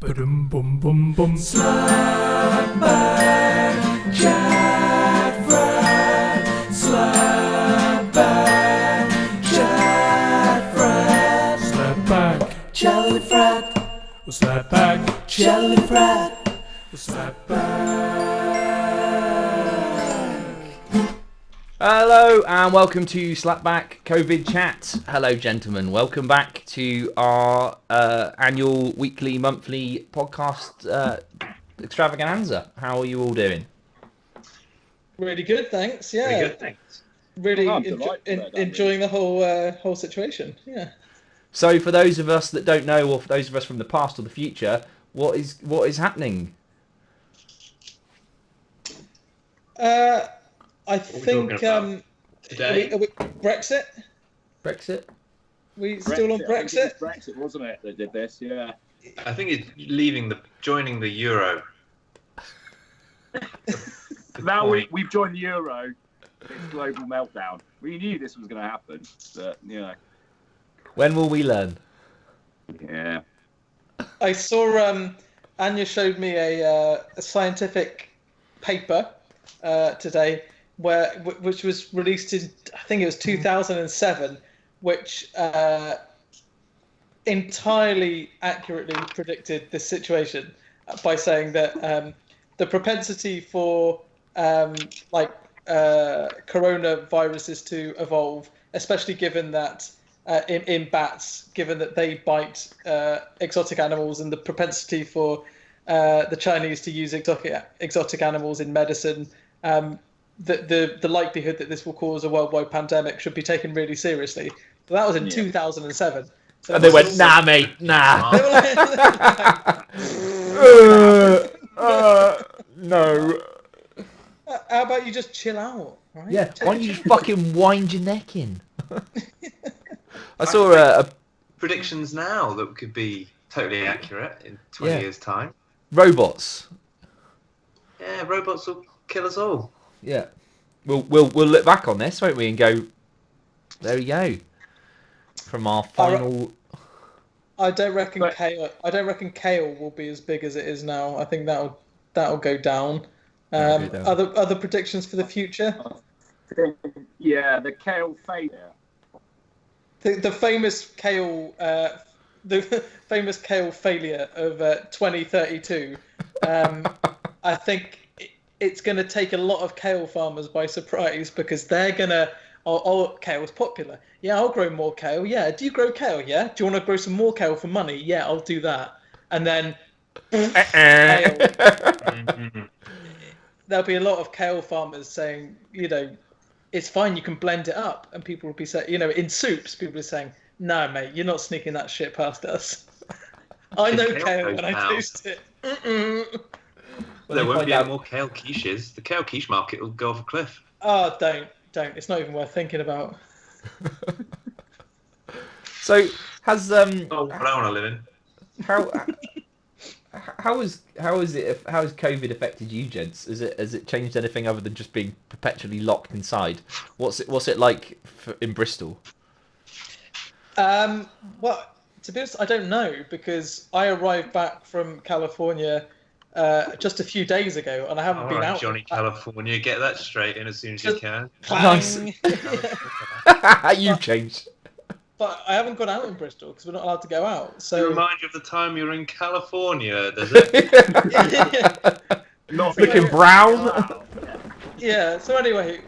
Ba-dum bum bum bum. Slap back, chat frat. Slap back, chat frat. Slap back, jelly frat. Slap back, jelly frat. Slap back. Hello and welcome to Slapback COVID Chat. Hello, gentlemen. Welcome back to our annual, weekly, monthly podcast extravaganza. How are you all doing? Really good, thanks. Yeah, Very good, thanks. really enjoying the whole situation. Yeah. So, for those of us that don't know, or for those of us from the past or the future, what is happening? I think today? Brexit. Brexit? We still on Brexit? It was Brexit, wasn't it, that did this? Yeah. I think it's joining the Euro. Now we've joined the Euro. It's global meltdown. We knew this was going to happen, but When will we learn? Yeah. I saw Anya showed me a scientific paper today, which was released in, I think it was 2007, which entirely accurately predicted this situation by saying that the propensity for coronaviruses to evolve, especially given that in bats, given that they bite exotic animals, and the propensity for the Chinese to use exotic animals in medicine, the likelihood that this will cause a worldwide pandemic should be taken really seriously. So that was in 2007. So And they went, nah, mate, nah. They were No. how about you just chill out, right? Yeah, why don't you just fucking wind your neck in? I saw a Predictions now that could be totally accurate in 20 years' time. robots. Yeah, robots will kill us all. Yeah, we'll look back on this, won't we, and go, there we go. From our final. I don't reckon kale will be as big as it is now. I think that'll go down. Other predictions for the future? Yeah, the kale failure. The famous kale failure of 2032. I think it's going to take a lot of kale farmers by surprise, because they're going to, kale's popular. Yeah, I'll grow more kale. Yeah, do you grow kale? Yeah. Do you want to grow some more kale for money? Yeah, I'll do that. And then kale. There'll be a lot of kale farmers saying, it's fine, you can blend it up. And people will be saying, in soups, people are saying, no, mate, you're not sneaking that shit past us. I know kale when I taste it. Well, there won't be any more kale quiches. The kale quiche market will go off a cliff. Oh, don't. It's not even worth thinking about. So has Oh, what I want to live in. how has COVID affected you, gents? Has it changed anything other than just being perpetually locked inside? What's it like in Bristol? Well, to be honest, I don't know, because I arrived back from California just a few days ago, and I haven't been out. Johnny California, get that straight in as soon as you can. Nice. You've changed. But I haven't gone out in Bristol because we're not allowed to go out. So To remind you of the time you were in California, does it? Not Looking brown. Yeah. So anyway,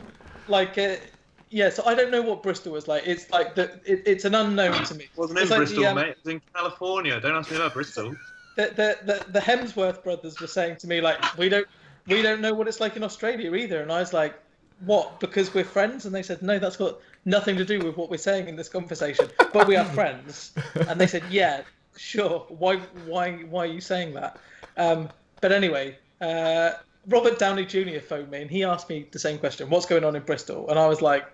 so I don't know what Bristol was like. It's like it's an unknown to me. It wasn't in It's like Bristol, mate. It was in California. Don't ask me about Bristol. The Hemsworth brothers were saying to me, like, we don't know what it's like in Australia either, and I was like, what? Because we're friends? And they said, no, that's got nothing to do with what we're saying in this conversation. But we are friends. And they said, yeah, sure. Why are you saying that? But anyway, Robert Downey Jr. phoned me and he asked me the same question: what's going on in Bristol? And I was like,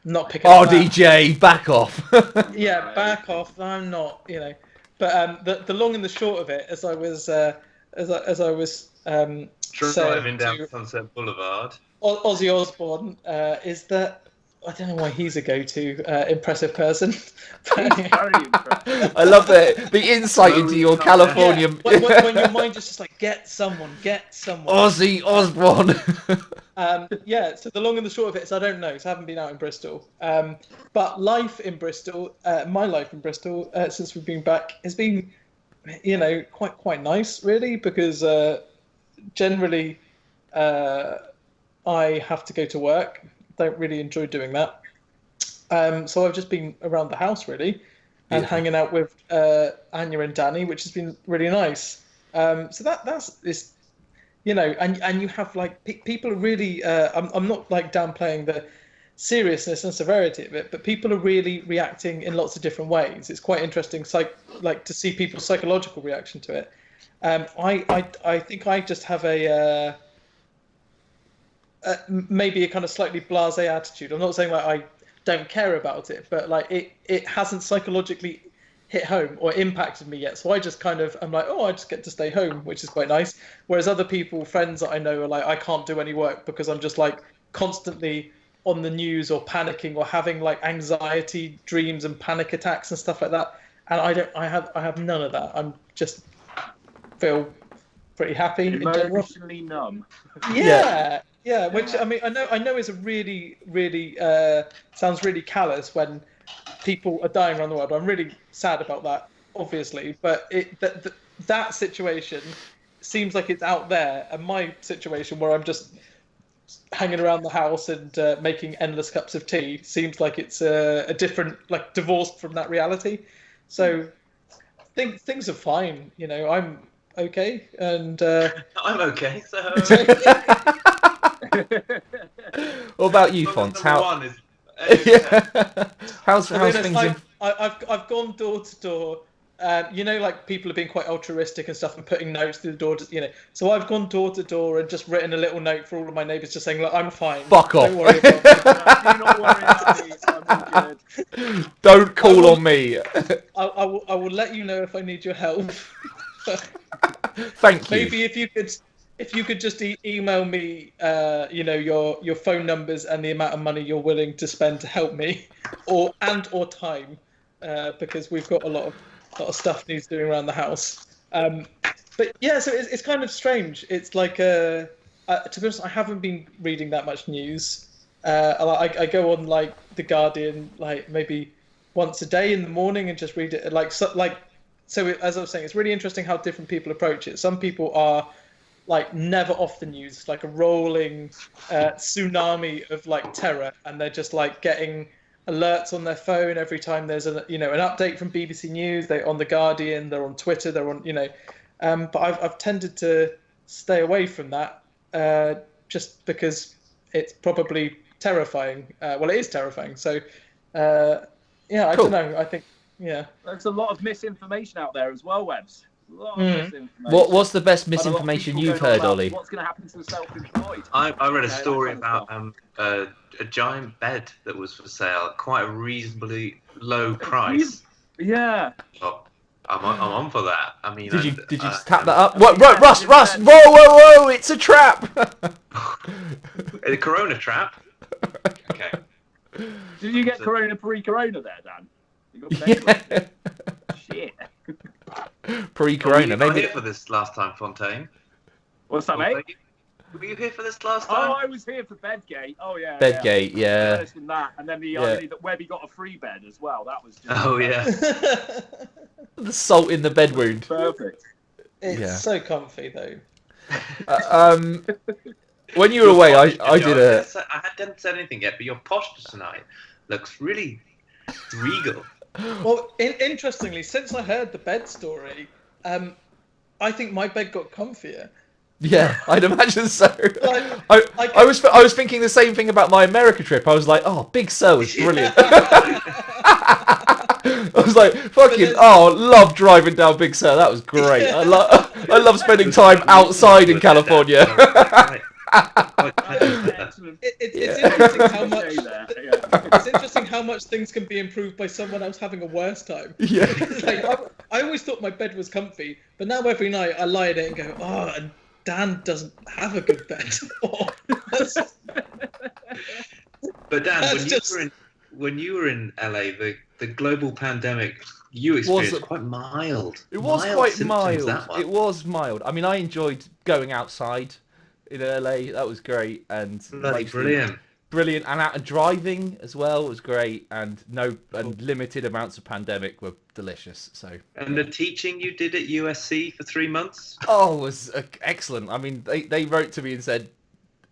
not picking up that. DJ, back off. Yeah, back off. I'm not, But the long and the short of it, as I was Driving down Sunset Boulevard. Ozzy Osbourne, is that I don't know why he's a go-to impressive person. He's very impressive. I love the insight into your California. When your mind is just like, get someone. Ozzy Osbourne. So the long and the short of it is I don't know, so I haven't been out in Bristol. But life in Bristol, my life in Bristol, since we've been back, has been, quite nice, really, because generally I have to go to work. Don't really enjoy doing that. So I've just been around the house, really, and hanging out with Anya and Danny, which has been really nice. So that's this. And you have like people are really. I'm not like downplaying the seriousness and severity of it, but people are really reacting in lots of different ways. It's quite interesting, like to see people's psychological reaction to it. I think I just have maybe a kind of slightly blasé attitude. I'm not saying like I don't care about it, but like it hasn't psychologically hit home or impacted me yet. So I just I'm like, I just get to stay home, which is quite nice. Whereas other people, friends that I know, are like, I can't do any work because I'm just like constantly on the news or panicking or having like anxiety dreams and panic attacks and stuff like that. And I have none of that. I'm just feel pretty happy. Emotionally numb. Yeah. Which I mean, I know is a really, really sounds really callous when people are dying around the world. I'm really sad about that, obviously, but that situation seems like it's out there, and my situation where I'm just hanging around the house and making endless cups of tea seems like it's a different, like divorced from that reality. So things are fine. I'm okay, and I'm okay. So what about you, Fonts? How? How's things? I've gone door to door. Like people have been quite altruistic and stuff and putting notes through the door. So I've gone door to door and just written a little note for all of my neighbours, just saying, "Look, I'm fine. Fuck off. Don't worry about me. Do not worry about me. I'm good. Don't call on me." I will let you know if I need your help. Thank you. Maybe if you could just email me, your phone numbers and the amount of money you're willing to spend to help me, or time, because we've got a lot of stuff needs doing around the house. But yeah, so it's kind of strange. It's like to be honest, I haven't been reading that much news. I go on like The Guardian, like maybe once a day in the morning and just read it. So as I was saying, it's really interesting how different people approach it. Some people are like never off the news, like a rolling tsunami of like terror, and they're just like getting alerts on their phone every time there's an update from BBC News. They're on The Guardian, they're on Twitter, they're on but I've tended to stay away from that just because it's probably terrifying. Well, it is terrifying. So I don't know. I think there's a lot of misinformation out there as well, Webbs. A lot of misinformation. What's the best misinformation you've heard, Ollie? What's going to happen to the self-employed? I read a story about a giant bed that was for sale at quite a reasonably low price. Yeah. Oh, I'm on for that. I mean, did you tap that up? What, Russ! Whoa! It's a trap. A Corona trap. Okay. Did you get Corona pre-Corona there, Dan? You got Shit. Pre-Corona, maybe. maybe. Here for this last time, Fontaine. What's that, mate? Were you here for this last time? Oh, I was here for Bedgate. Oh yeah. Bedgate, yeah. And then the irony that Webby got a free bed as well. That was just. Oh yeah. The salt in the bed wound. Perfect. It's so comfy though. When you were away, I hadn't said anything yet, but your posture tonight looks really regal. Well, interestingly, since I heard the bed story, I think my bed got comfier. Yeah, I'd imagine so. I was thinking the same thing about my America trip. I was like, oh, Big Sur was brilliant. I was like, love driving down Big Sur. That was great. I love spending time outside in California. It's interesting how much. It's interesting how much things can be improved by someone else having a worse time. Yeah. I always thought my bed was comfy, but now every night I lie in it and go, and Dan doesn't have a good bed. But Dan, That's just- when you were in LA, the global pandemic you experienced quite mild. It was Mild quite symptoms, mild. that one. It was mild. I mean, I enjoyed going outside in LA. That was great, and Bloody mostly brilliant. brilliant. And out and driving as well was great, and limited amounts of pandemic were delicious. So. And the teaching you did at USC for 3 months? Oh, it was excellent. I mean, they wrote to me and said,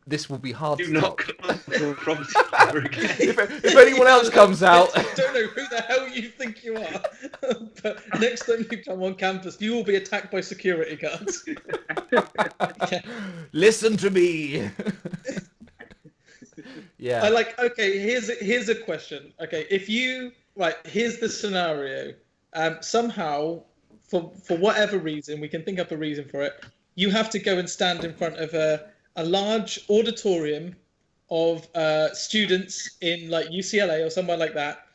"This will be hard Do to not top." come on property ever again. If anyone else comes out, I don't know who the hell you think you are, but next time you come on campus, you will be attacked by security guards. Yeah. listen to me. Yeah. I like. Okay, here's a question. Okay, here's the scenario. Somehow, for whatever reason, we can think up a reason for it. You have to go and stand in front of a large auditorium of students in like UCLA or somewhere like that,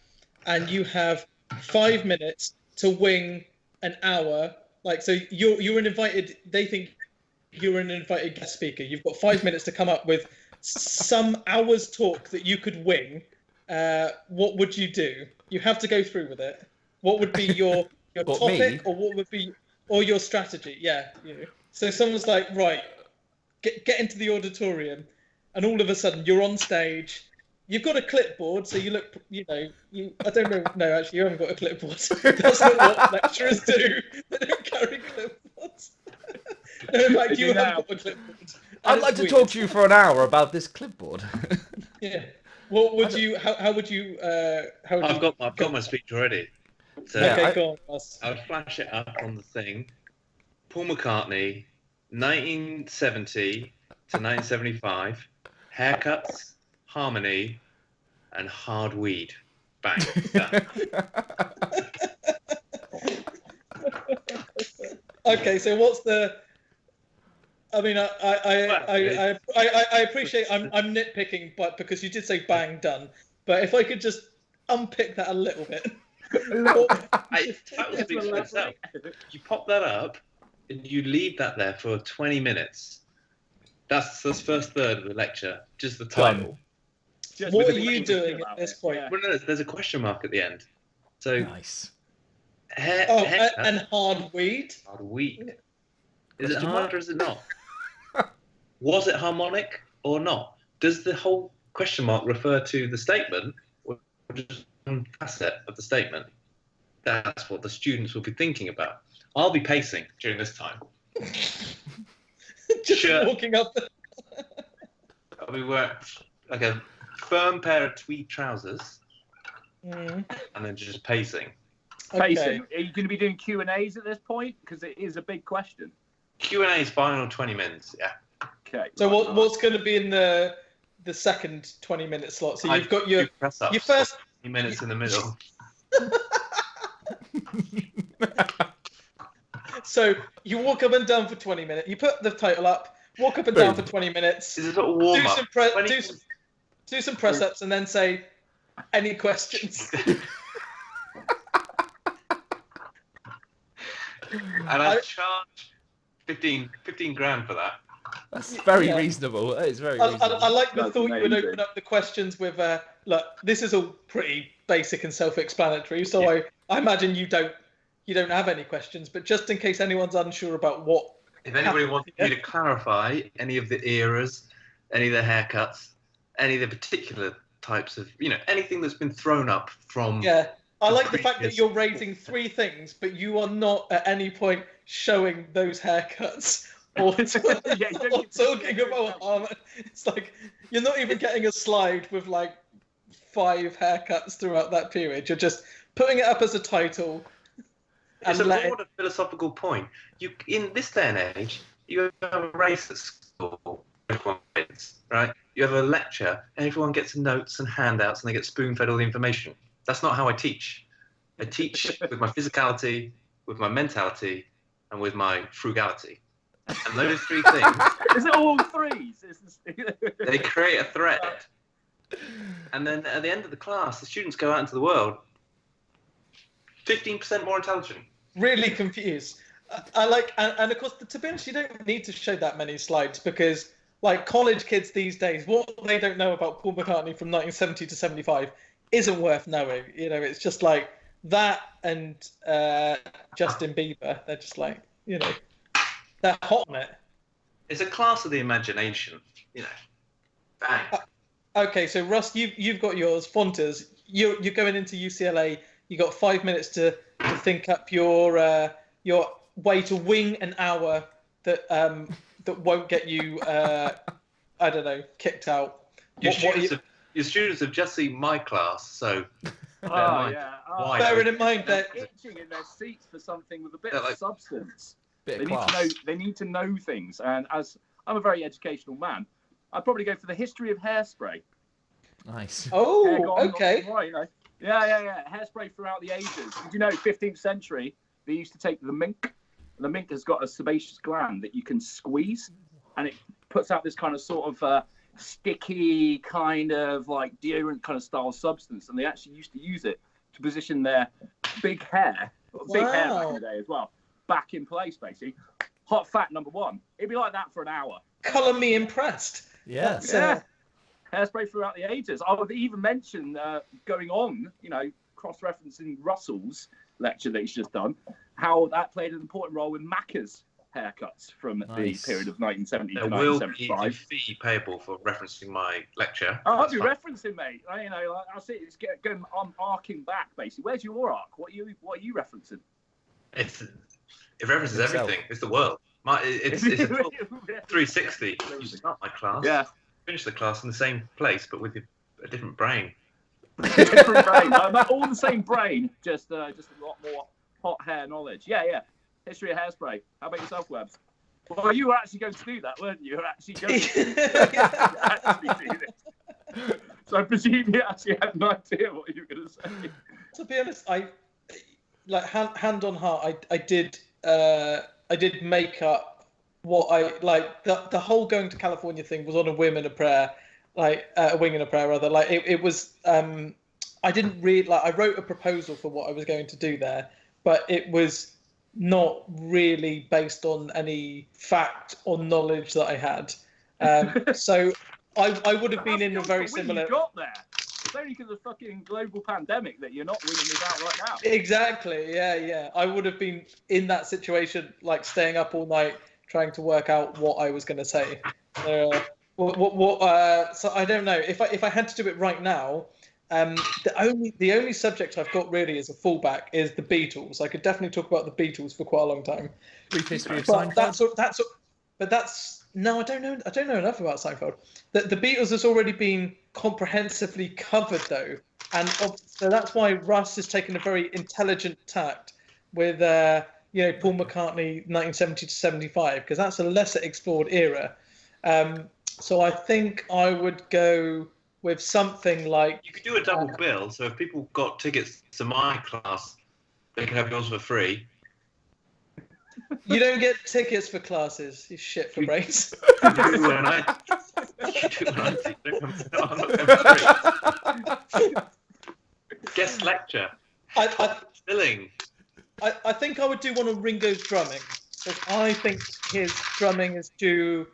and you have 5 minutes to wing an hour. Like, so you're an invited. They think you're an invited guest speaker. You've got 5 minutes to come up with some hours talk that you could wing. What would you do? You have to go through with it. What would be your What, topic, me? or what would be your strategy? Yeah, you. So someone's like, right, get into the auditorium, and all of a sudden you're on stage. You've got a clipboard, so you look, I don't know. No, actually, you haven't got a clipboard. That's not what lecturers do. They don't carry clipboards. No, in fact, you haven't got a clipboard. I'd like to talk to you for an hour about this clipboard. Yeah. What would you? How would you? How would I've you? got my speech already. So Yeah, Okay, I- go on, Ross. I would flash it up on the thing. Paul McCartney, 1970 to 1975, haircuts, harmony, and hard weed. Bang. Done. Okay, so what's the? I mean, I appreciate I'm nitpicking, but because you did say bang done, but if I could just unpick that a little bit. That speaks for itself. You pop that up and you leave that there for 20 minutes. That's the first third of the lecture, just the title. Just What with are the you way doing feel at about this it, point? yeah. Well, no, there's a question mark at the end. So, Nice. And hard weed. hard weed. Is it Question hard mark? or is it not? Was it harmonic or not? Does the whole question mark refer to the statement or just one facet of the statement? That's what the students will be thinking about. I'll be pacing during this time. Just Sure. walking up. I'll be wearing like a firm pair of tweed trousers Mm, and then just pacing. okay. Pacing. Are you going to be doing Q&As at this point? Because it is a big question. Q&A is final 20 minutes, yeah. Okay. So right. what's going to be in the second 20-minute slot? So you've got your press-ups, first. 20 minutes in the middle. So you walk up and down for 20 minutes. You put the title up, walk up and down for Boom. 20 minutes, This is a sort of do warm-up. some 20 do some press-ups, and then say, any questions? And I charge 15 grand for that. That's very Yeah. reasonable. That is very I reasonable. like the That's thought you would amazing. open up the questions with, look, this is all pretty basic and self-explanatory. So Yeah. I imagine you don't have any questions, but just in case anyone's unsure about what. If anybody wants me to clarify any of the eras, any of the haircuts, any of the particular types of, anything that's been thrown up from... Yeah, I like the fact that previous- you're raising three things, but you are not at any point showing those haircuts or, Yeah, you don't or get to talking see about harmony. It's like you're not even getting a slide with like 5 haircuts throughout that period. You're just putting it up as a title. It's a and letting- broader philosophical point. In this day and age, you have a race at school, everyone wins, right? You have a lecture, and everyone gets notes and handouts, and they get spoon-fed all the information. That's not how I teach. I teach with my physicality, with my mentality, and with my frugality. And those 3 things, Is it all threes? they create a thread. And then at the end of the class, the students go out into the world 15% more intelligent. Really confused. I like, and of course, to be honest, you don't need to show that many slides because like college kids these days, what they don't know about Paul McCartney from 1970 to 75 isn't worth knowing. You know, it's just like that and Justin Bieber. They're just like, you know, they're hot on it. It's a class of the imagination, you know. Bang. Okay, so Russ, you've got yours. Fontas, you're going into UCLA. You got 5 minutes to think up your way to wing an hour that won't get you I don't know, kicked out. Your students have just seen my class, so bearing in mind they're that itching in their seats for something with a bit Yeah, of like- substance. Bit They of need class. to know. They need to know things, and as I'm a very educational man, I'd probably go for the history of hairspray. Nice. Hair oh, gone, okay. not right, you know. Yeah. Hairspray throughout the ages. Did you know, 15th century, they used to take the mink. The mink has got a sebaceous gland that you can squeeze, and it puts out this kind of sort of sticky kind of like deodorant kind of style substance. And they actually used to use it to position their big hair back in the day as well, back in place, basically. Hot fat number one. It'd be like that for an hour. Colour me impressed. Yeah. That's, Hairspray throughout the ages. I would even mention going on, you know, cross-referencing Russell's lecture that he's just done, how that played an important role with Macca's haircuts from Nice. the period of 1970 There to will be a 1975. fee payable for referencing my lecture. I'll That's be fine. referencing, mate. You know, I'll see it's going. I'm arcing back, basically. Where's your arc? What are you referencing? It references Himself. everything. It's the world. It's a full 360. You start my class, Yeah, finish the class in the same place, but with a different brain. different brain. All the same brain, just a lot more hot hair knowledge. Yeah. History of hairspray. How about yourself, Webbs? Well, you were actually going to do that, weren't you? You were actually going to actually do this. So I presume you actually had no idea what you were going to say. To be honest, I like hand on heart. I did make up what I like. The whole going to California thing was on a whim and a prayer, like a wing and a prayer rather. Like it was. I didn't read. Like I wrote a proposal for what I was going to do there, but it was not really based on any fact or knowledge that I had. So I would have been in a very similar. You got there. It's only because of fucking global pandemic that you're not winning this out right now. Exactly. Yeah. I would have been in that situation, like staying up all night trying to work out what I was going to say. So I don't know if I had to do it right now. The only subject I've got really as a fallback is the Beatles. I could definitely talk about the Beatles for quite a long time. Brief history of But Seinfeld. no, I don't know enough about Seinfeld. The Beatles has already been comprehensively covered though, and so that's why Russ has taken a very intelligent tact with Paul McCartney 1970 to 75 because that's a lesser explored era. So I think I would go with something like You could do a double bill, so if people got tickets to my class, they could have yours for free. you don't get tickets for classes. You shit for brains. You do when I see. I'm not going for free. Guest lecture. I Filling. think I would do one on Ringo's drumming because I think his drumming is due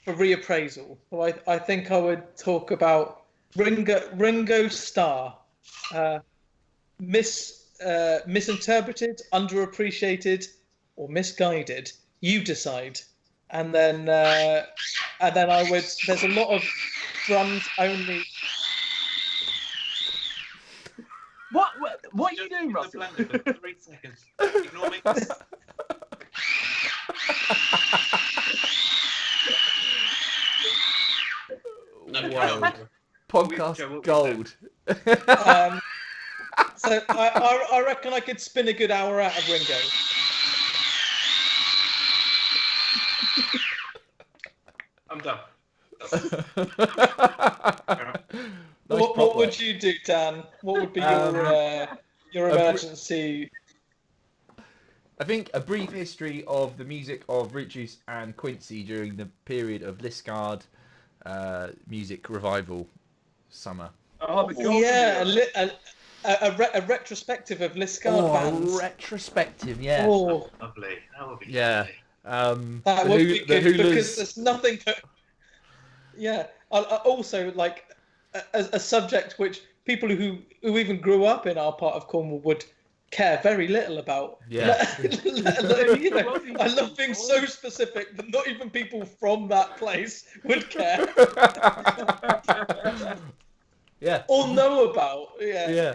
for reappraisal. So I think I would talk about Ringo Starr, misinterpreted, underappreciated, or misguided. You decide. And then I would. There's a lot of drums only. What are you doing, Just Russell? the blender for 3 seconds. Ignore me. Wow. Podcast gold. So I reckon I could spin a good hour out of Ringo. I'm done. What would you do, Dan? What would be your emergency? I think a brief history of the music of Richus and Quincy during the period of Liscard music revival summer. Oh, the God. Yeah, a retrospective of Liscard bands. Retrospective, yeah. Oh, Lovely. That would be Yeah. lovely. that would be good because there's nothing. Also, like a subject which people who even grew up in our part of Cornwall would care very little about. Yeah. Let alone, you know, I love being so specific that not even people from that place would care Yeah. or know about. Yeah. Yeah.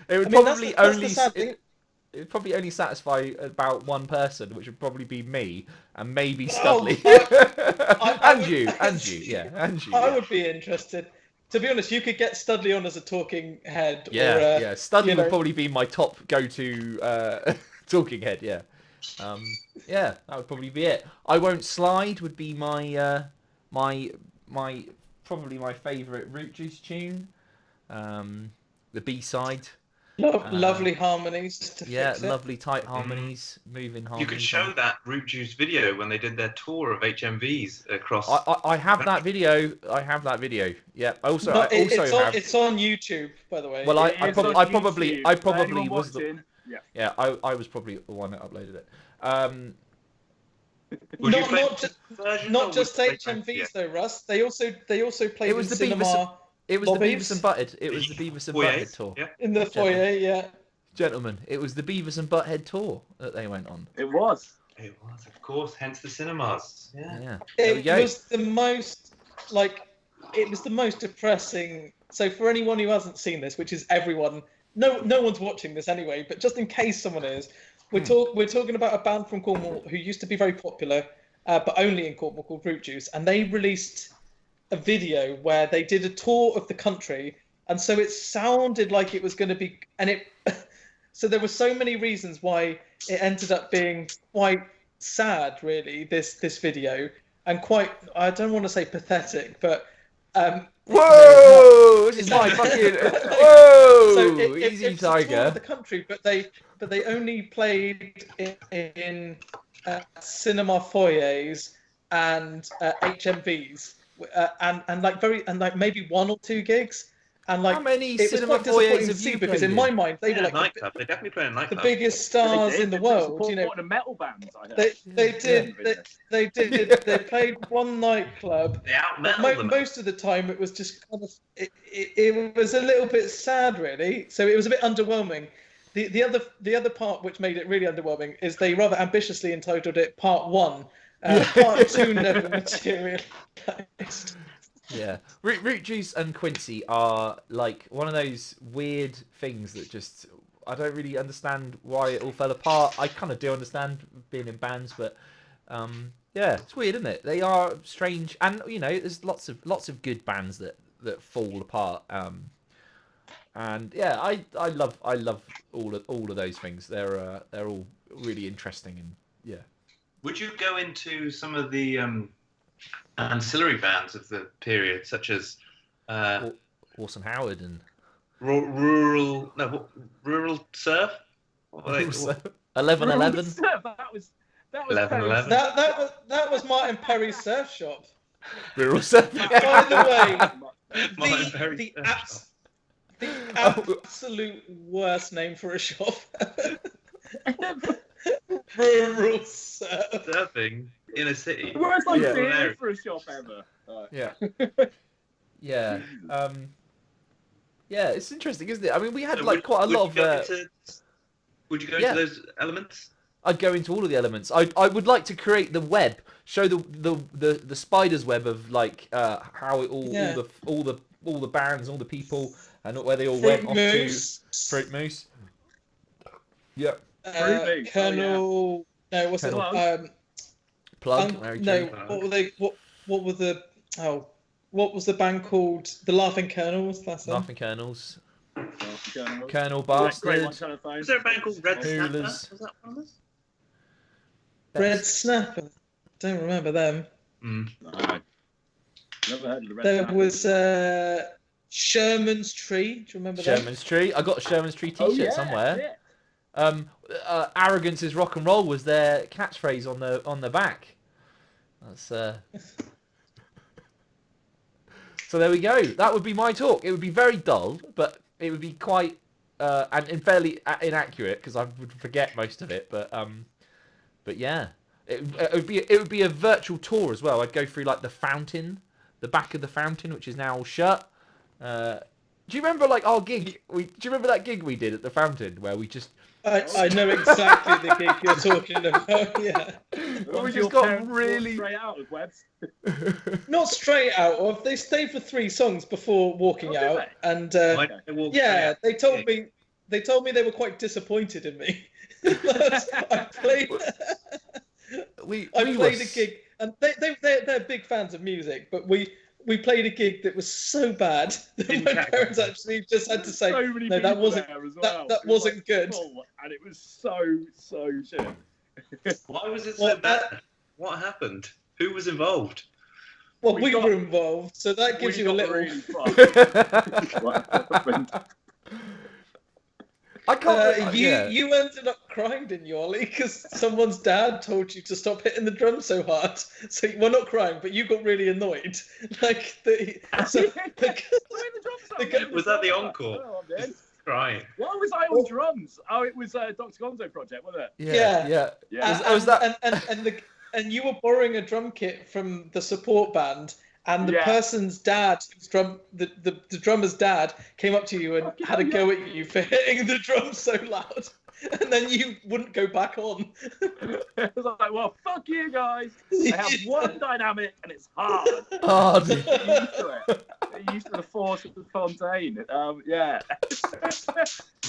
It would I mean, probably that's only the sad thing. it would probably only satisfy about one person, which would probably be me and maybe Oh, Studley. I and would- you, and you, yeah, and you. I Yeah. would be interested. To be honest, you could get Studley on as a talking head. Yeah, or, yeah. Studley you would know- probably be my top go-to talking head. Yeah, yeah. That would probably be it. I Won't Slide would be my probably my favourite Root Juice tune. The B-side. Lovely harmonies. To Yeah, fix it. lovely tight harmonies, moving harmonies. You could show that Root Juice video when they did their tour of HMVs across. I have that video. I have that video. Yeah. Also, No, I also have. It's on YouTube, by the way. Well, I It's on probably YouTube. For probably anyone was the. watching, yeah. Yeah, I was probably the one that uploaded it. Would you not, play not, just, the version, or not would just you play HMVs yeah. though, Russ. They also played It was in the Beavis cinema It was the Lobbies? Beavis and Butthead. It was the Beavis and Foyers, Butthead tour. Yeah. in the foyer. Yeah. Gentlemen, it was the Beavis and Butthead tour that they went on. It was. It was, of course, hence the cinemas. Yeah. Yeah. There we It go. was the most depressing. So for anyone who hasn't seen this, which is everyone, no one's watching this anyway. But just in case someone is, we're talking about a band from Cornwall who used to be very popular, but only in Cornwall, called Root Juice, and they released a video where they did a tour of the country, and so it sounded like it was going to be, and it. So there were so many reasons why it ended up being quite sad, really. This video, and quite, I don't want to say pathetic, but Whoa! This is my fucking. Whoa! So Easy, it's a tour Tiger. of the country, but they only played in cinema foyers and HMVs, and like maybe one or two gigs, and like How many it was cinema quite disappointing foyers to have see you because played in my in? mind they were Yeah, like nightclub. They definitely play in a the nightclub. biggest stars in the world, you know. Supporting metal bands, I heard. They played one nightclub. They out-metal them. Most of the time, it was just kind of it was a little bit sad, really. So it was a bit underwhelming. The other part which made it really underwhelming is they rather ambitiously entitled it Part 1. Part 2 never materialised. Yeah, Root Juice and Quincy are like one of those weird things that just I don't really understand why it all fell apart. I kind of do understand being in bands, but yeah, it's weird, isn't it? They are strange, and you know, there's lots of good bands that fall apart. And yeah, I love all of those things. They're all really interesting, and yeah. Would you go into some of the ancillary bands of the period, such as Orson Howard and rural surf? What were they- 1111. That was 11-11. That was Martin Perry's surf shop. Rural Surf. By the way, Martin Perry the surf shop. absolute worst name for a shop. Rural surf. Surfing in a city. Worst like Yeah. beer for a shop ever. Yeah. Yeah. Yeah, it's interesting, isn't it? I mean, we had So like quite a lot of. Would you go yeah. into those elements? I'd go into all of the elements. I would like to create the web, show the spider's web of like how it all the bands, all the people, and where they all went off Moose. to. Fruit Moose. Yeah. Fruit Moose, oh, Colonel. No, what's it? Colonel. Plug. Mary No, Jane. what were they? What were the? Oh, what was the band called? The Laughing Colonels. That's them. Laughing Colonels. Colonel. Colonel Great Bastard. one, telephone. Was there a band called Red Snapper? Coolers. Was that one of those? Red Snapper. Don't remember them. Mm. No. Never heard of the Red There Snapper. was Sherman's Tree. Do you remember that? Sherman's Tree. I got a Sherman's Tree Oh, T-shirt yeah, somewhere. yeah. Arrogance is rock and roll was their catchphrase on the back. That's So there we go. That would be my talk. It would be very dull, but it would be quite and fairly inaccurate because I would forget most of it. But yeah, it would be a virtual tour as well. I'd go through like the fountain the back of the Fountain, which is now shut. Do you remember like our gig? Do you remember that gig we did at the Fountain where we just I know exactly the gig you're talking about. Yeah, we just got really straight out of Webs. not straight out of. They stayed for 3 songs before walking Oh, did out, and Why did they walk yeah, out? they told me they were quite disappointed in me. I played we played were a gig, and they're big fans of music, but we played a gig that was so bad that my parents actually just had to say, So many no, that people wasn't there as well. that It was, wasn't good. full, and it was so shit. Why was it Well, so bad? What happened? Who was involved? Well, We we got- were involved, so that gives We you a got little. really fucked. What happened? I can't. You yeah. you ended up crying, didn't you, Ollie? Because someone's dad told you to stop hitting the drum so hard. So well, not crying, but you got really annoyed. Like so Was that the encore? Oh, I'm dead. Right. Why was I on drums? Oh, it was Dr. Gonzo project, wasn't it? Yeah. Yeah. Yeah. Was that- and you were borrowing a drum kit from the support band, and the Yeah. person's dad, the drummer's dad, came up to you and Fucking had a hell, go at you for hitting the drum so loud, and then you wouldn't go back on. I was like, well, fuck you guys. I have one dynamic and it's hard. Oh, Get used to it. Get used to the force of the Fontaine. Yeah.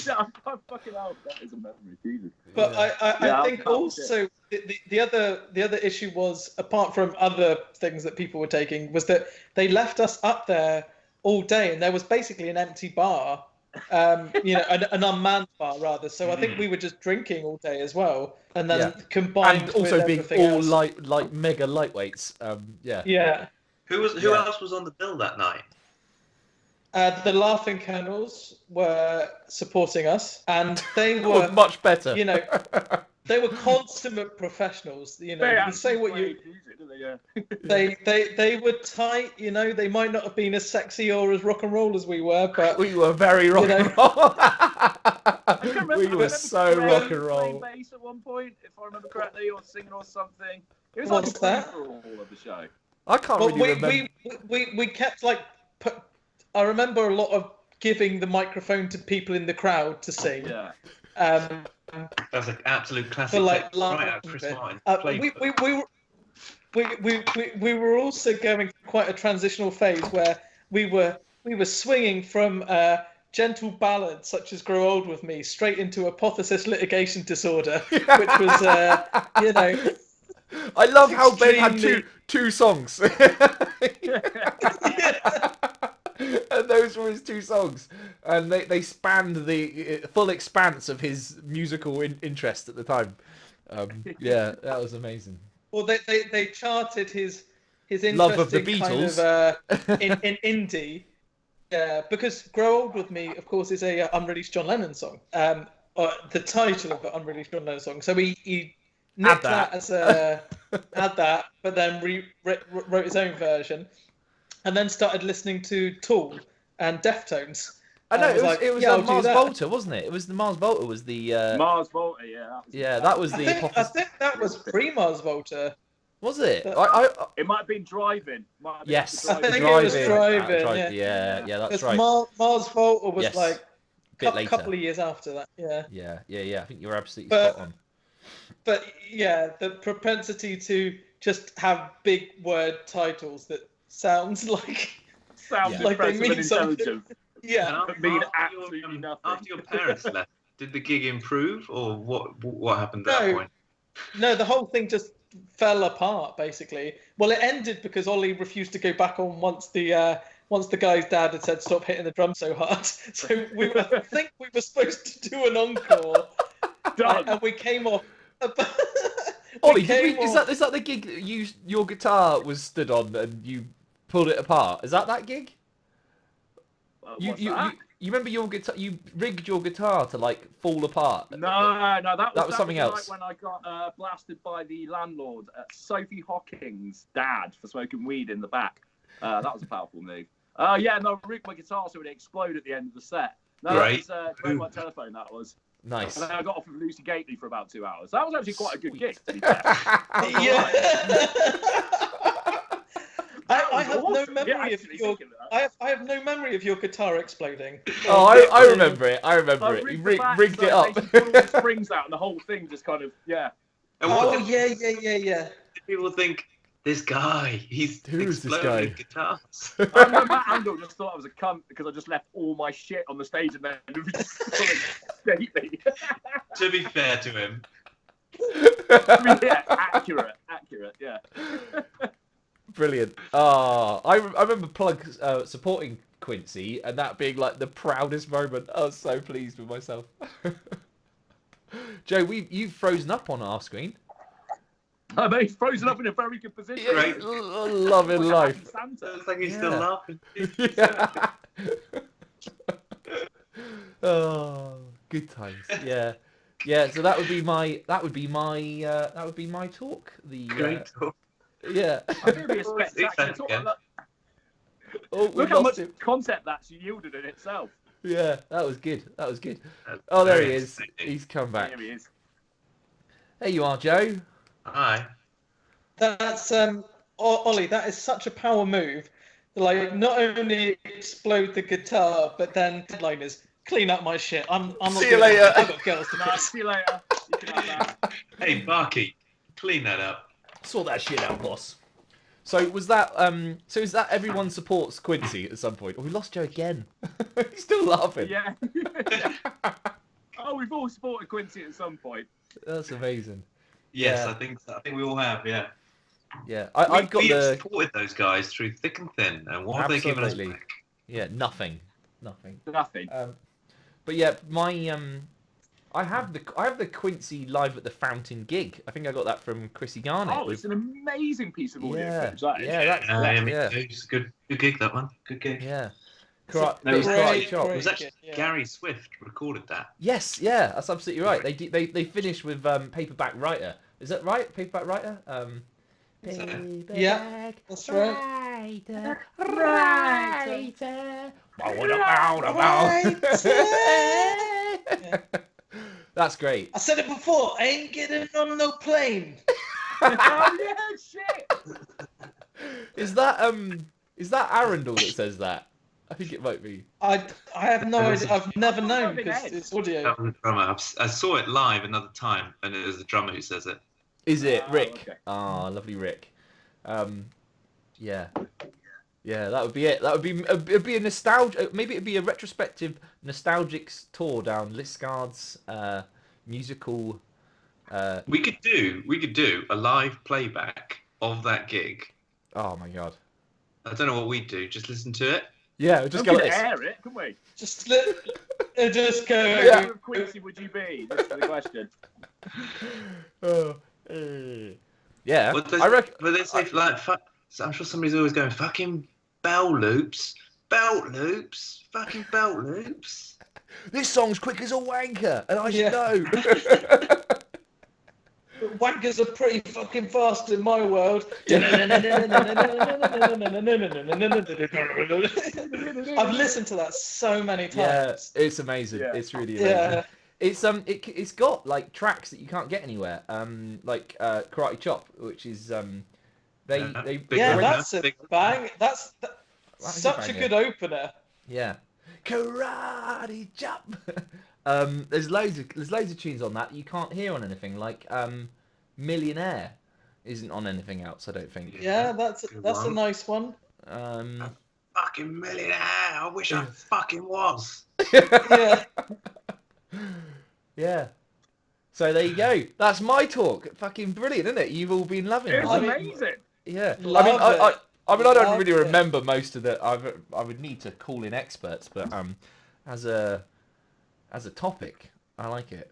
Yeah, fucking hell. That is a memory, Jesus. But Yeah, I think I'll also the other issue was, apart from other things that people were taking, was that they left us up there all day, and there was basically an empty bar, an unmanned bar rather. So I think we were just drinking all day as well, and then combined and also with being everything all else. like mega lightweights. Yeah. Yeah. Who else was on the bill that night? The Laughing Colonels were supporting us, and they That was were, much better. they were consummate professionals. You They can say what you. played music, didn't they? Yeah. They were tight, they might not have been as sexy or as rock and roll as we were, but We were very rock and roll. we were so Gray rock and roll. playing bass at one point, if I remember correctly, or singing or something. It was What's like a that? free-for-all of the show. I can't well, really remember. we kept I remember a lot of giving the microphone to people in the crowd to sing. Yeah. That's an absolute classic. For like right out of Chris Martin. We were also going through quite a transitional phase where we were swinging from gentle ballads such as "Grow Old with Me" straight into "Apotheosis Litigation Disorder," which was I love how Ben had extremely- two songs. And those were his 2 songs, and they spanned the full expanse of his musical interest at the time. Yeah, that was amazing. Well, they charted his interest Love of the in kind of in indie. Yeah, because "Grow Old with Me," of course, is a unreleased John Lennon song. The title of an unreleased John Lennon song. So he nicked that as had that, but then wrote his own version, and then started listening to Tool and Deftones. I know And it was yeah, I'll do Mars that. Volta, wasn't it? It was the Mars Volta was the Mars Volta, yeah. that was the I think that was pre-Mars Volta. was it? It might have been Driving. Might have been Yes, I think Driving. it was Driving. Driving, Yeah, that's Because right. Mars Volta was Yes, like bit a later. couple of years after that. Yeah. Yeah. I think you're absolutely But- spot on. But yeah, the propensity to just have big word titles that sounds like Sounds Yeah. Like they impressive mean and something. intelligent. yeah. But mean absolutely nothing. After your parents left, did the gig improve, or what happened at that No. point? No, the whole thing just fell apart basically. Well, it ended because Ollie refused to go back on once the guy's dad had said stop hitting the drum so hard. So I think we were supposed to do an encore, Done. and we came off. Ollie, came is off- that the gig that your guitar was stood on and you pulled it apart? Is that gig? You remember your guitar? You rigged your guitar to like fall apart. No, that was something the else. night when I got blasted by the landlord, Sophie Hocking's dad, for smoking weed in the back. That was a powerful move. I rigged my guitar so it exploded at the end of the set. No, Great. that was my telephone. That was. Nice. And then I got off with Lucy Gately for about 2 hours. That was actually quite a good gig. To be fair. Yeah. I was have awesome. no memory Yeah, of actually, your. thinking of that. I have no memory of your guitar exploding. Oh, I remember it. I remember I it. He rigged the back, rigged so it up. They just pulled all the springs out, and the whole thing just kind of, yeah. And what Oh did yeah. people think? This guy, he's Who is this exploding guy? guitars. I know Matt Angle just thought I was a cunt because I just left all my shit on the stage and then state me. To be fair to him, Yeah, accurate, yeah. Brilliant. I remember Plug supporting Quincy and that being like the proudest moment. I was so pleased with myself. Joe, you've frozen up on our screen. I mean, he's frozen up in a very good position. Great. Loving Like life. Santa. it's like he's Yeah. still laughing. Oh, good times. Yeah. So that would be my talk. The Great talk. yeah. I think it'd be a spectacular talk. Again. Oh, we Look how lost much him. concept that's yielded in itself. Yeah, that was good. That's Oh, there he very is. exciting. He's come back. Here he is. There you are, Joe. Hi. That's Ollie. That is such a power move. Like, not only explode the guitar, but then headline is clean up my shit. I'm not See you doing later. that. I've got girls to No, kiss. see you later. You can have that. Hey, Barky, clean that up. Sort that shit out, boss. So was that so is that everyone supports Quincy at some point? Oh, we lost Joe again. He's still laughing. Yeah. Oh, we've all supported Quincy at some point. That's amazing. Yes, Yeah. I think we all have. Yeah. Yeah. I've got we have the supported those guys through thick and thin, and what have they given us? Absolutely. Yeah, nothing. Nothing. But yeah, my I have the Quincy live at the Fountain gig. I think I got that from Chrissy Garnett. Oh, it's an amazing piece of audio yeah, footage, that is. yeah, It's a good gig, that one. Good gig. yeah. It's a No, it was Karate great, Chop. It was great actually gig, yeah. Gary Swift recorded that. Yes, yeah, that's absolutely right. They finished with Paperback Writer. Is that right? Paperback Writer. Is that it? Paperback Yeah, that's right. Writer. That's great. I said it before. I ain't getting on no plane. Oh, yeah, shit! Is that Arundel that says that? I think it might be. I have no That was idea. I've never I thought known that because was it's audio. That was the drummer. I saw it live another time, and it was the drummer who says it. Is it Oh, Rick? okay. Ah, lovely Rick. Yeah, that would be it. That would be it'd be a nostalgia. Maybe it'd be a retrospective nostalgic tour down Liscard's musical. We could do a live playback of that gig. Oh my god. I don't know what we'd do. Just listen to it. Yeah, just We go could like this. air it, couldn't we? Just go. Yeah. Who of Quincy would you be? This is the question. Yeah, What does- I reckon. But they say like, so I'm sure somebody's always going fucking bell loops, fucking belt loops. This song's quick as a wanker, and I should Yeah. know. Wankers are pretty fucking fast in my world. I've listened to that so many Yeah, times. it's amazing. Yeah. It's really amazing. Yeah. It's got like tracks that you can't get anywhere. Like Karate Chop, which is they Big Yeah, opener, that's a big- bang. That's That is a such a banger. good opener. Yeah. Karate Chop. There's loads of tunes on that you can't hear on anything. Like Millionaire isn't on anything else, I don't think. Yeah, that's Good a one. nice one. Fucking millionaire. I wish I fucking was. Yeah. Yeah. So there you go. That's my talk. Fucking brilliant, isn't it? You've all been loving it. It's I mean- amazing. Yeah. Love I don't Love really it. remember most of the. I would need to call in experts, but as a topic, I like it.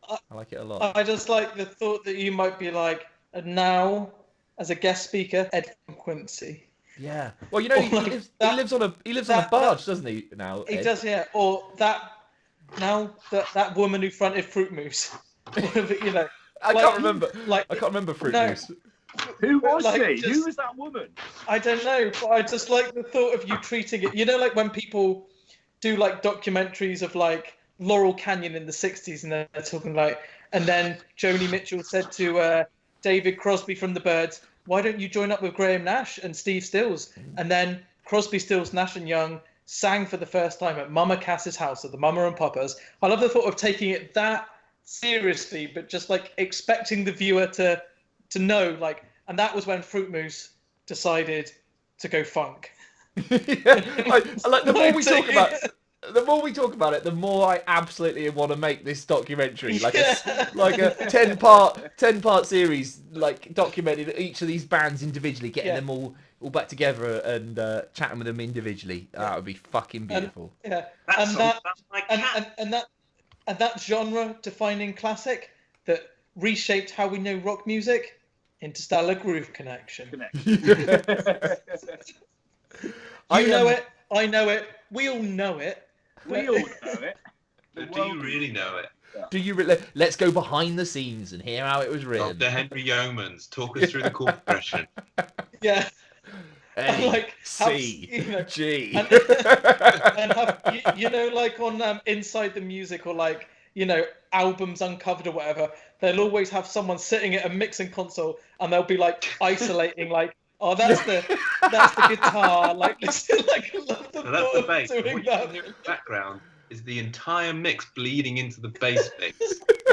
I like it a lot. I just like the thought that you might be like, and now, as a guest speaker, Ed Quincy. Yeah. Well, you know, he Like lives that- on a that- barge, doesn't he? Now. He Ed? does, yeah. Or that woman who fronted Fruit Moose. You know, I like- can't remember. like I can't remember Fruit No. Loose. Who was Like, she? just- Who was that woman? I don't know, but I just like the thought of you treating it. You know, like when people do like documentaries of like Laurel Canyon in the '60s, and they're talking like, and then Joni Mitchell said to David Crosby from the Byrds, "Why don't you join up with Graham Nash and Steve Stills?" And then Crosby, Stills, Nash and Young sang for the first time at Mama Cass's house at the Mama and Papas. I love the thought of taking it that seriously, but just like expecting the viewer to know, like, and that was when Fruit Moose decided to go funk. Yeah, I like the more we talk about it, the more I absolutely want to make this documentary, like a 10-part series, like documenting each of these bands individually, getting them all back together and chatting with them individually. That would be fucking beautiful. That's my cat. And that genre-defining classic that reshaped how we know rock music, Interstellar Groove Connection. You know it, I know it, we all know it. We all know it. But do you really know it? Do you? Let's go behind the scenes and hear how it was written. Dr. Henry Yeomans, talk us through the chord progression. Yeah. A, Like, C, you know, G. And have, you know, like on Inside the Music or like, you know, albums uncovered or whatever, they'll always have someone sitting at a mixing console and they'll be like isolating, like, oh, that's the guitar, like, listen, like, I love the So that's the bass. doing What you that. can hear in the background is the entire mix bleeding into the bass mix.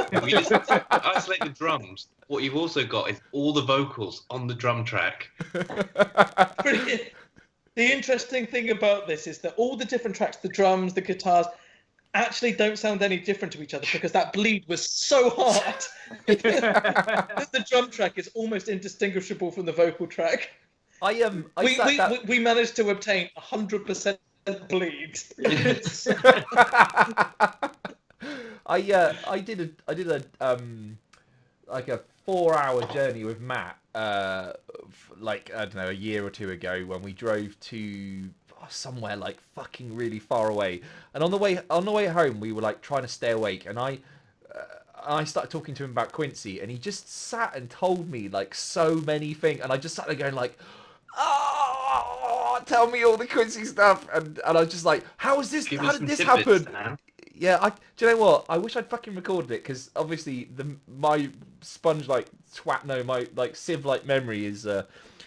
When you listen to isolate the drums, what you've also got is all the vocals on the drum track. Brilliant. The interesting thing about this is that all the different tracks, the drums, the guitars, actually don't sound any different to each other because that bleed was so hard. The drum track is almost indistinguishable from the vocal track. We managed to obtain 100% bleed. I did a like a 4-hour journey with Matt, like, I don't know, a year or two ago when we drove to somewhere like fucking really far away. And on the way home, we were like trying to stay awake, and I started talking to him about Quincy, and he just sat and told me like so many things, and I just sat there going like, oh, tell me all the Quincy stuff, and I was just like, how did this happen? Yeah, do you know what? I wish I'd fucking recorded it, because obviously my sponge like my like sieve like memory is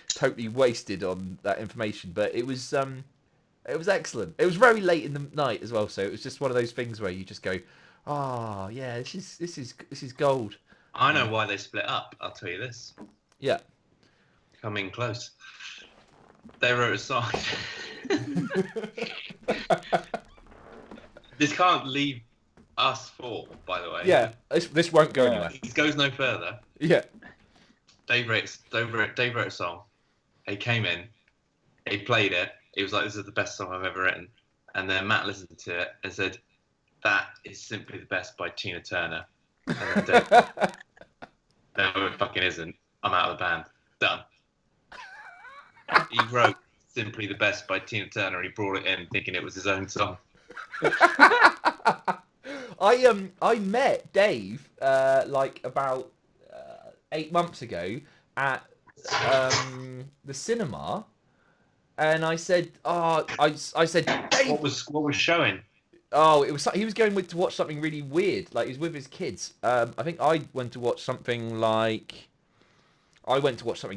totally wasted on that information. But it was excellent. It was very late in the night as well, so it was just one of those things where you just go, oh yeah, this is gold. I know why they split up. I'll tell you this. Yeah. Come in close. They wrote a song. This can't leave us four, by the way. Yeah, this won't go anywhere. It goes no further. Yeah. Dave wrote a song. He came in. He played it. He was like, "This is the best song I've ever written." And then Matt listened to it and said, "That is simply the best by Tina Turner." And then Dave, no, it fucking isn't. I'm out of the band. Done. He wrote "Simply the Best" by Tina Turner. He brought it in thinking it was his own song. I met Dave like about 8 months ago at the cinema, and I said, I said, Dave, What was showing? oh, he was going to watch something really weird, like he was with his kids. I think I went to watch something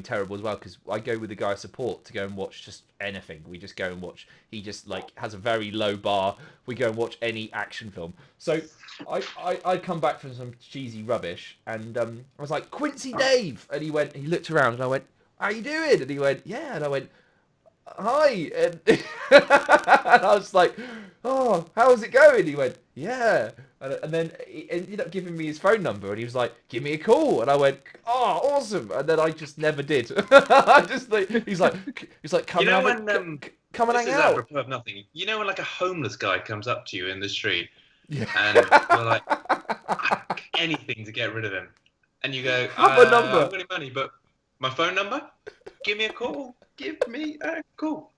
terrible as well, because I go with the guy I support to go and watch just anything. We just go and watch. He just like has a very low bar. We go and watch any action film. So I come back from some cheesy rubbish, and I was like, Quincy Dave, and he looked around, and I went, how you doing? And he went, yeah, and I went, hi, and, and I was like, oh, how's it going? He went, yeah. And then he ended up giving me his phone number, and he was like, give me a call. And I went, oh, awesome. And then I just never did. I just like, he's like, come You know and when come and this hang is out. apropos of nothing. You know when like a homeless guy comes up to you in the street, Yeah. and we're like, anything to get rid of him, and you go, Have a number. I haven't got any money, but my phone number. Give me a call. Give me a call.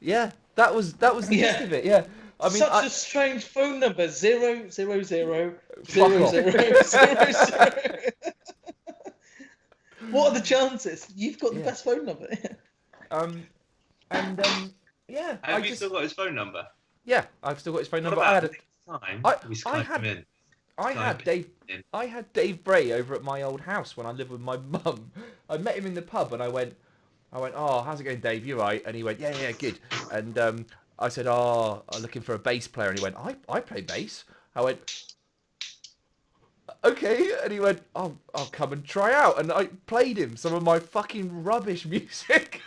Yeah, that was the gist of it. Yeah. I mean, Such a strange phone number, 000 000 000. What are the chances? You've got the best phone number. Yeah. Have you still got his phone number? Yeah, I've still got his phone What number. about next time we Skype him in? I had Dave Bray over at my old house when I lived with my mum. I met him in the pub, and I went, I went, oh, how's it going, Dave? You right? And he went, yeah, good. And I said, oh, I'm looking for a bass player. And he went, I play bass. I went, okay. And he went, I'll come and try out. And I played him some of my fucking rubbish music.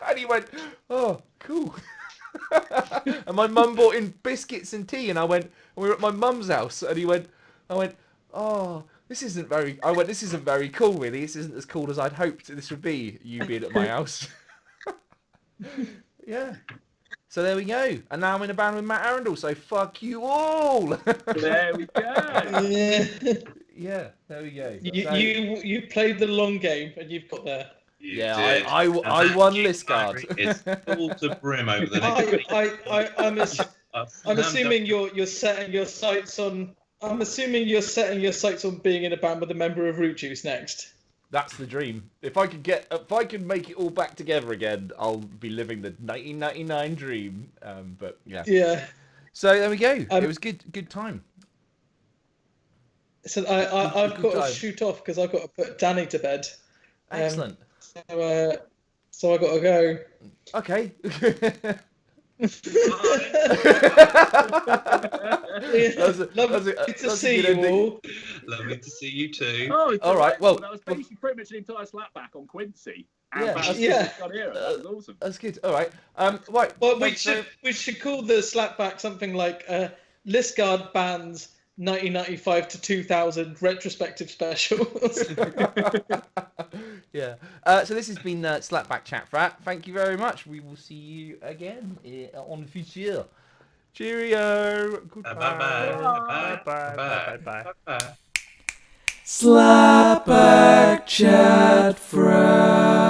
And he went, oh, cool. And my mum brought in biscuits and tea. And we were at my mum's house. And I went, oh, this isn't very cool, really. This isn't as cool as I'd hoped this would be, you being at my house. Yeah. So there we go. And now I'm in a band with Matt Arundel, so fuck you all. There we go. Yeah. Yeah, there we go. You played the long game and you've got there. You Yeah, did. I And that won Keith Liscard. Diary is full to brim over the next I'm assuming you're setting your sights on. I'm assuming you're setting your sights on being in a band with a member of Root Juice next. That's the dream. If I can make it all back together again, I'll be living the 1999 dream. But yeah. Yeah. So there we go. It was good time. So I've Good got to time. shoot off because I've got to put Danny to bed. Excellent. So I got to go. Okay. Lovely to see you all. Lovely to see you too. Oh, it's All right, delightful. well- that was basically pretty much an entire slapback on Quincy. Yeah, And that's- yeah. Scott Era. That was awesome. That's good. All right. Right. Well, we thanks, should call the slapback something like Liscard Bands 1995 to 2000 retrospective special. Yeah. So this has been Slapback Chat Frat. Thank you very much. We will see you again on the future. Cheerio. Goodbye. Bye-bye. Bye. Bye. Slapback Chat Frat.